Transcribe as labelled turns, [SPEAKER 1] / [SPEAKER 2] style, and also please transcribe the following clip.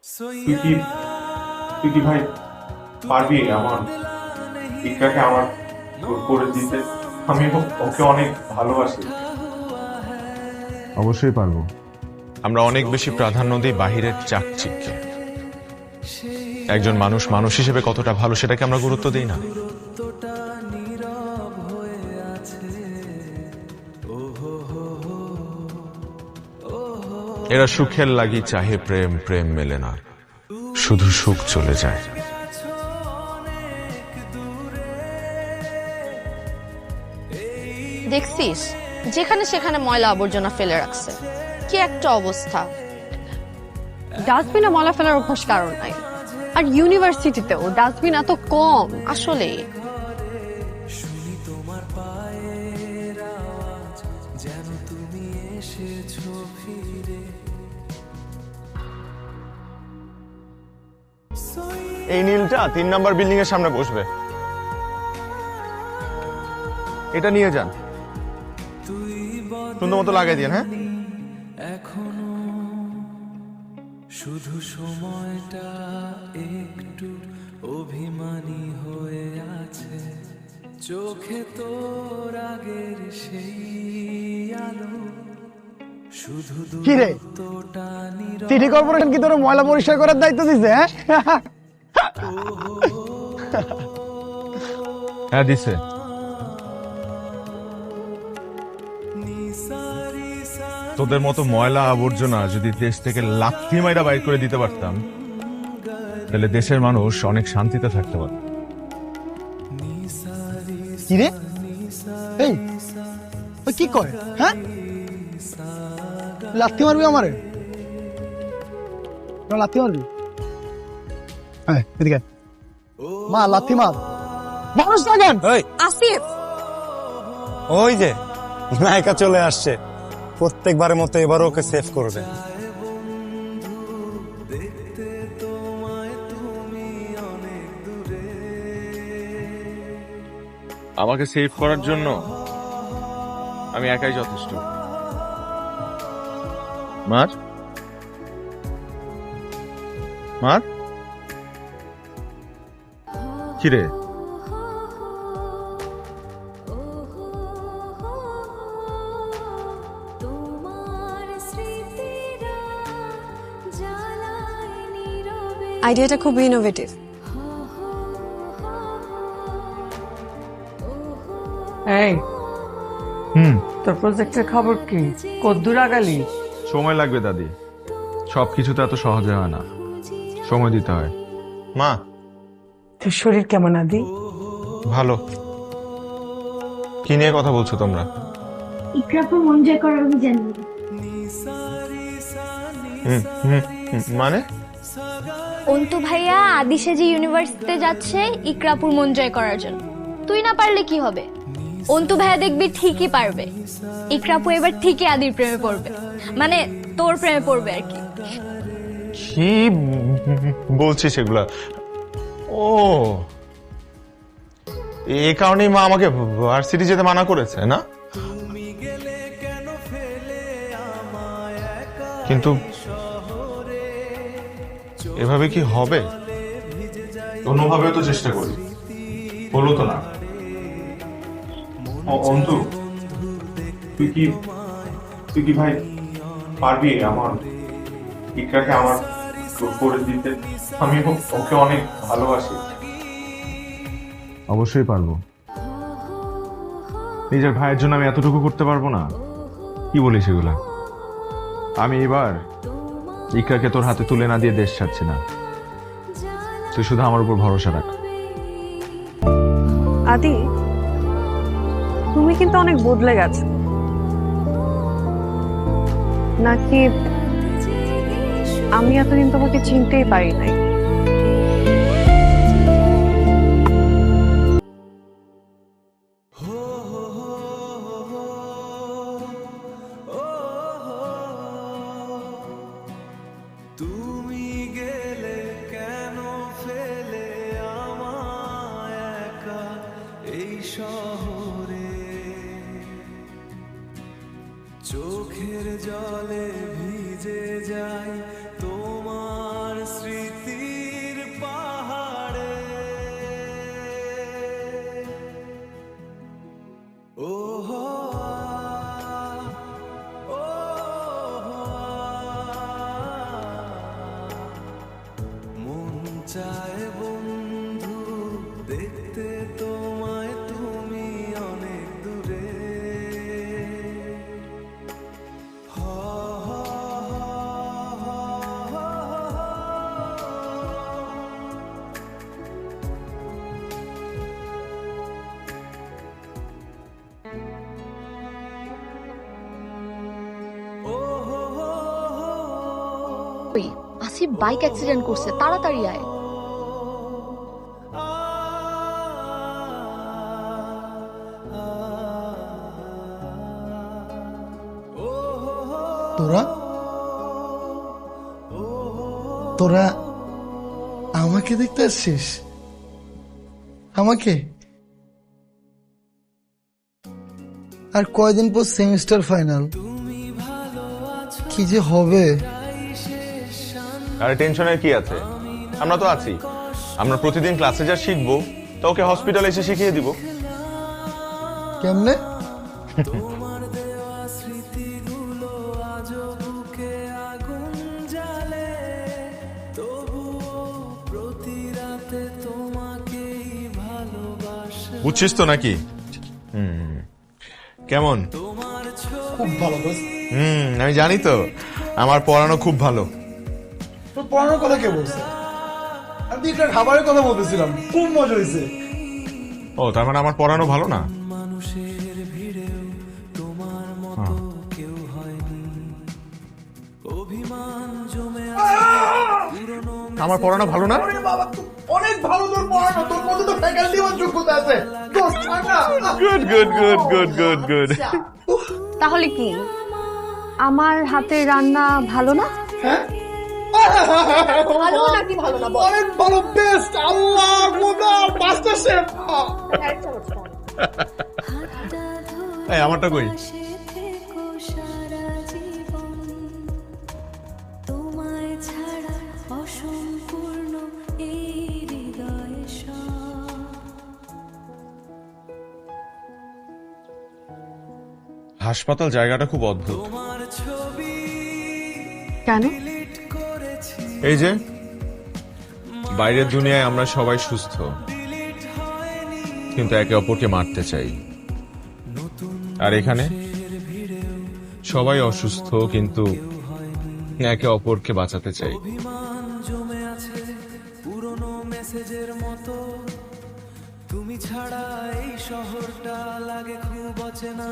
[SPEAKER 1] তুই কি তুই কি ভাই পারবি আমার ইকরাকে আমার করে দিতে? আমি ওকে অনেক ভালোবাসি।
[SPEAKER 2] অবশ্যই পারবো।
[SPEAKER 3] আমরা অনেক বেশি প্রাধান্য দিই বাহিরের চাকচিক্যে। একজন মানুষ মানুষ হিসেবে কতটা ভালো সেটাকে আমরা গুরুত্ব দিই না। এরা সুখের লাগি চাহে প্রেম, প্রেম মেলে না, শুধু সুখ চলে যায়।
[SPEAKER 4] দেখছিস যেখানে সেখানে ময়লা আবর্জনা ফেলে রাখছে, কি একটা অবস্থা।
[SPEAKER 5] ডাস্টবিনে ময়লা ফেলার অভ্যাস কারণ নাই, আর ইউনিভার্সিটিতেও ডাস্টবিন এত কম।
[SPEAKER 4] আসলে
[SPEAKER 3] এই নীলটা 3 নাম্বার বিল্ডিং এর সামনে বসবে। এটা নিয়ে যান, সুন্দর মতো লাগাই দিন। হ্যাঁ,
[SPEAKER 6] এখনো শুধু সময়টা একটু অভিমানী হয়ে আছে, চোখে তোর আগের সেই আলো, শুধু দূরত্বটা
[SPEAKER 7] সিটি কর্পোরেশন কি তোর ময়লা পরিষ্কার করার দায়িত্ব দিছে?
[SPEAKER 3] হ্যাঁ দিছে। তোদের মতো ময়লা আবর্জনা যদি দেশ থেকে লাথি মাইরা বাইর করে দিতে পারতাম, তাহলে দেশের মানুষ অনেক শান্তিতে থাকতে পারত।
[SPEAKER 7] কি রে, এই ওই কি কয়? হ্যাঁ, লাথি মারবি আমারে? লাথি মারবি? হ্যাঁ, এদিকে আয়। মা লাথি মার, মানুষ না কেন?
[SPEAKER 4] আসিফ,
[SPEAKER 8] ওই যে নায়িকা চলে আসছে, প্রত্যেকবারের মতো এবারও ওকে সেভ করবে।
[SPEAKER 3] আমাকে সেভ করার জন্য আমি একাই যথেষ্ট। মার মার, কিরে
[SPEAKER 5] আইডিয়াটা খুব ইনোভেটিভ।
[SPEAKER 9] এই তোর প্রজেক্টের খবর কি? কদ্দূর আগালি?
[SPEAKER 3] সময় লাগবে দাদি, সবকিছু তো এত সহজে হয় না, সময় দিতে হয়। মা,
[SPEAKER 9] তোর শরীর কেমন আদি?
[SPEAKER 3] ভালো। কি নিয়ে কথা বলছো তোমরা?
[SPEAKER 10] ইকরাপুর মন জয় করার অভিযান নিয়ে।
[SPEAKER 3] মানে
[SPEAKER 10] অন্তু ভাইয়া আদি সেজে ইউনিভার্সিটিতে যাচ্ছে ইকরাপুর মন জয় করার জন্য। তুই না পারলে কি হবে, অন্তু ভাইয়া দেখবি ঠিকই পারবে। ইকরাপু এবার ঠিকই আদির প্রেমে পড়বে, মানে তোর প্রেমে পড়বে আর কি।
[SPEAKER 3] কি বলছিস এগুলা? ও, এই কারণেই মা আমাকে ভার্সিটি যেতে মানা করেছে না? কিন্তু এভাবে কি হবে?
[SPEAKER 1] অন্যভাবে তো চেষ্টা করি, হলো তো না। অন্তু, তুই কি ভাই পারবি আমার ইকরাকে আমার করে দিতে? আমি ওকে অনেক ভালোবাসি।
[SPEAKER 2] অবশ্যই পারবো। নিজের ভাইয়ের জন্য আমি এতটুকু করতে পারবো না? কি বলিস এগুলা? আমি এবার ইকরাকে তোর হাতে তুলে না দিয়ে দেশ ছাড়ছি না। তুই শুধু আমার উপর ভরসা রাখ।
[SPEAKER 5] আদি, তুমি কিন্তু অনেক বদলে গেছো। নাকি আমি এতদিন তোমাকে চিনতেই পারি নাই?
[SPEAKER 6] তুমি গেলে কেন ফেলে আমায় একা এই শহরে, চোখের জলে ভিজে যায় তোমার চায় বন্ধু দেখতে তোমায় তুমি অনেক দূরে
[SPEAKER 4] ওই আসিফ বাইক অ্যাক্সিডেন্ট করছে, তাড়াতাড়ি আয়।
[SPEAKER 7] তোরা তোরা আমাকে দেখতে আসছিস? আমাকে? আর কয়দিন পর সেমিস্টার ফাইনাল, কি যে হবে।
[SPEAKER 3] আরে টেনশনের কি আছে, আমরা তো আছি। আমরা প্রতিদিন ক্লাসে যা শিখবো তা ওকে হসপিটালে এসে শিখিয়ে দিব।
[SPEAKER 7] কেমনে?
[SPEAKER 6] তোমার দেওয়া স্মৃতিগুলো আজও বুকে আগুন জ্বালে তবুও প্রতি রাতে তোমাকেই ভালোবাসে
[SPEAKER 3] বুঝছিস তো নাকি? কেমন?
[SPEAKER 6] তোমার ছবি
[SPEAKER 7] খুব ভালো দোস্ত।
[SPEAKER 3] আমি জানি তো, আমার পড়ানো খুব ভালো।
[SPEAKER 7] তোর পড়ানোর কথা কে বলছে? আমি তো একটা খাবারের কথা বলতেছিলাম, খুব মজা হয়েছে।
[SPEAKER 3] ও তার মানে আমার পড়ানো ভালো না?
[SPEAKER 6] মানুষের ভিড়েও তোমার মতো কেউ হয়নি অভিমান জমে পুরনো
[SPEAKER 3] আমার পড়ানো ভালো না?
[SPEAKER 7] বাবা অনেক ভালো তোর পড়ানো, তোর মধ্যে তো ফ্যাকাল্টি হওয়ার যোগ্যতা আছে। দোস্ত
[SPEAKER 3] good good good good good good.
[SPEAKER 5] তাহলে কি আমার হাতের রান্না ভালো না?
[SPEAKER 7] হ্যাঁ
[SPEAKER 5] ভালো নাকি ভালো না বল।
[SPEAKER 7] অনেক ভালো, বেস্ট। আল্লাহ খোদা, মাস্টার শেফ।
[SPEAKER 3] এই আমারটা কই?
[SPEAKER 6] তোমায় ছাড়া অসম্পূর্ণ এই হৃদয়
[SPEAKER 3] হাসপাতাল জায়গাটা খুব অদ্ভুত।
[SPEAKER 6] তোমার ছবি
[SPEAKER 5] কেন?
[SPEAKER 3] এই যে বাইরের দুনিয়ায় আমরা সবাই সুস্থ, কিন্তু একে অপরকে মারতে চাই। আর এখানে সবাই অসুস্থ, কিন্তু একে অপরকে বাঁচাতে চাই।
[SPEAKER 6] অভিমান জমে আছে পুরনো মেসেজের মতো তুমি ছাড়া এই শহরটা লাগে খুব অচেনা।